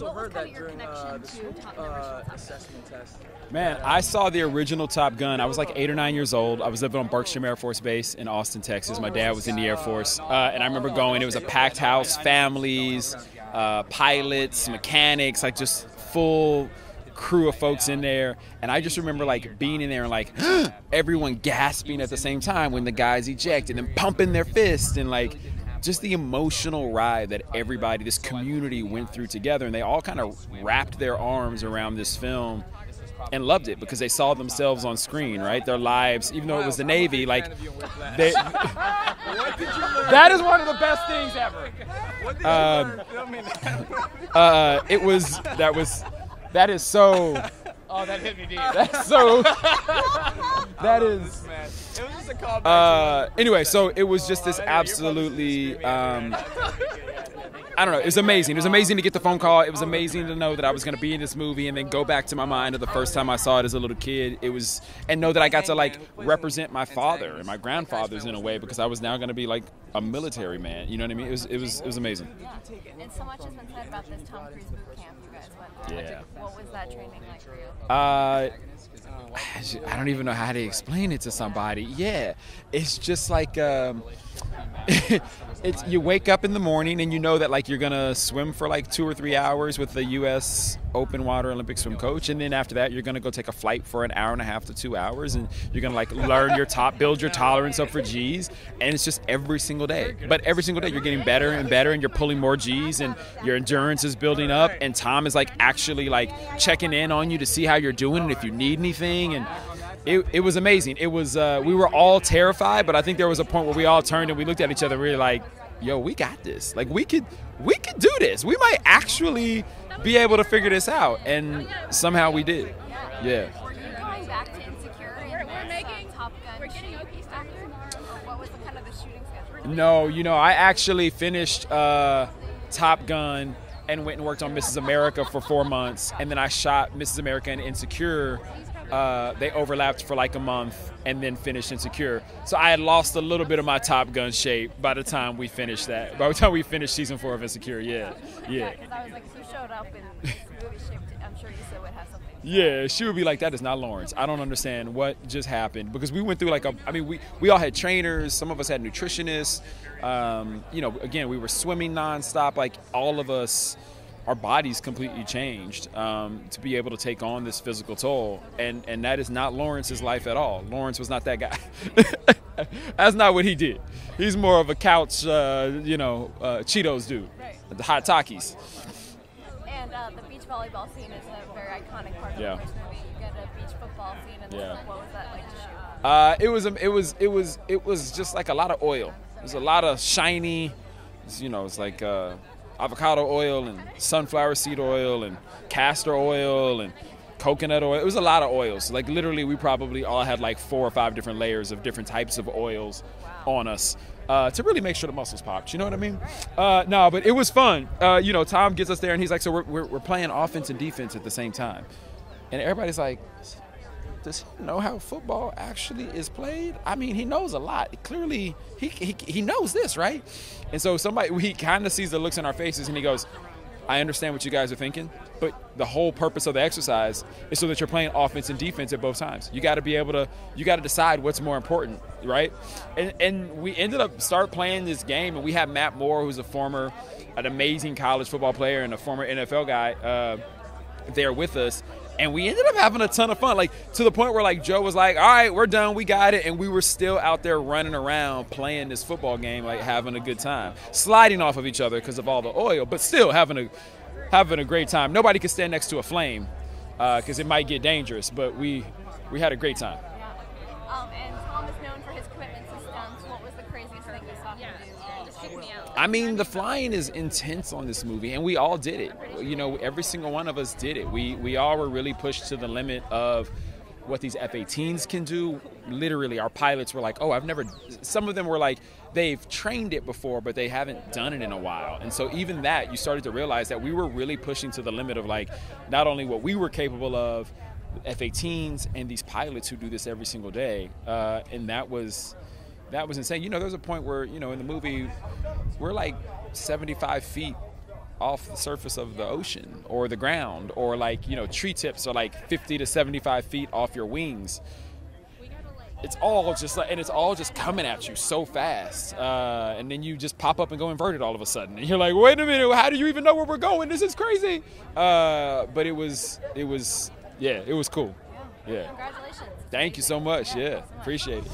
also heard that during the assessment test. Man, I saw the original Top Gun. I was like 8 or 9 years old. I was living on Bergstrom Air Force Base in Austin, Texas. My dad was in the Air Force. And I remember going. It was a packed house, families, pilots, mechanics, like just full crew of folks in there. And I just remember like being in there and like everyone gasping at the same time when the guys ejected and pumping their fists and like just the emotional ride that everybody, this community went through together. And they all kind of wrapped their arms around this film and loved it because they saw themselves on screen, right? Their lives, even though it was the Navy, like they, that is one of the best things ever. What did you learn filming that is so. Oh, that hit me deep. That's so. That is. It was just a callback. Anyway, so it was just this absolutely. I don't know. It was amazing. It was amazing to get the phone call. It was amazing to know that I was going to be in this movie and then go back to my mind of the first time I saw it as a little kid. It was, and know that I got to like represent my father and my grandfathers in a way because I was now going to be like a military man. You know what I mean? It was amazing. Yeah. And so much has been said about this Tom Cruise boot camp you guys went through. Yeah. What was that training like for you? I don't even know how to explain it to somebody. Yeah, it's just like it's you wake up in the morning and you know that like you're gonna swim for like 2 or 3 hours with the U.S. open water Olympic swim coach, and then after that you're gonna go take a flight for an hour and a half to 2 hours, and you're gonna like learn build your tolerance up for G's, and it's just every single day. But every single day you're getting better and better, and you're pulling more G's, and your endurance is building up, and Tom is like actually like checking in on you to see how you're doing and if you need anything, and it was amazing. It was we were all terrified, but I think there was a point where we all turned and we looked at each other and we were like, yo, we got this. Like we could do this. We might actually be able to figure this out, and somehow we did. Yeah. Were you going back to Insecure and Top Gun actor? Or what was the kind of the shooting schedule? No, I actually finished Top Gun and went and worked on Mrs. America for 4 months, and then I shot Mrs. America and Insecure. They overlapped for like a month and then finished Insecure. So I had lost a little bit of my Top Gun shape by the time we finished that. By the time we finished season 4 of Insecure, yeah. Because I was like, who showed up in movie shape? I'm sure you still would have something. Yeah, she would be like, that is not Lawrence. I don't understand what just happened. Because we went through like we all had trainers. Some of us had nutritionists. Again, we were swimming nonstop. Like all of us, our bodies completely changed to be able to take on this physical toll. And that is not Lawrence's life at all. Lawrence was not that guy. That's not what he did. He's more of a couch, Cheetos dude. Right. The hot Takis. And the beach volleyball scene is a very iconic part of Yeah. the first movie. You get a beach football scene, and Yeah. what was that like to shoot? It was just like a lot of oil. It was a lot of shiny, it's like avocado oil and sunflower seed oil and castor oil and coconut oil. It was a lot of oils. Like literally we probably all had like 4 or 5 different layers of different types of oils on us to really make sure the muscles popped. You know what I mean? No, but it was fun. Tom gets us there and he's like, so we're playing offense and defense at the same time. And everybody's like, does he know how football actually is played? I mean, he knows a lot. Clearly, he knows this, right? And so he kind of sees the looks in our faces and he goes, I understand what you guys are thinking, but the whole purpose of the exercise is so that you're playing offense and defense at both times. You got to decide what's more important, right? And we ended up playing this game, and we had Matt Moore, who's an amazing college football player and a former NFL guy there with us. And we ended up having a ton of fun, like to the point where like Joe was like, all right, we're done, we got it. And we were still out there running around playing this football game, like having a good time, sliding off of each other because of all the oil, but still having a great time. Nobody could stand next to a flame because it might get dangerous, but we had a great time. And Tom is known for his commitment to stunts. What was the craziest thing you saw him do? Just freak me out. I mean, the flying is intense on this movie, and we all did it. Every single one of us did it. We all were really pushed to the limit of what these F-18s can do. Literally, our pilots were like, some of them were like, they've trained it before, but they haven't done it in a while. And so even that, you started to realize that we were really pushing to the limit of like, not only what we were capable of, F-18s and these pilots who do this every single day. And that was insane. There's a point where, in the movie, we're like 75 feet off the surface of the ocean or the ground, or like, you know, tree tips are like 50 to 75 feet off your wings. It's all just like, and it's all just coming at you so fast, and then you just pop up and go inverted all of a sudden, and you're like, wait a minute, how do you even know where we're going? This is crazy. But it was yeah, it was cool. Yeah. Congratulations. Thank you so much. Yeah, appreciate it.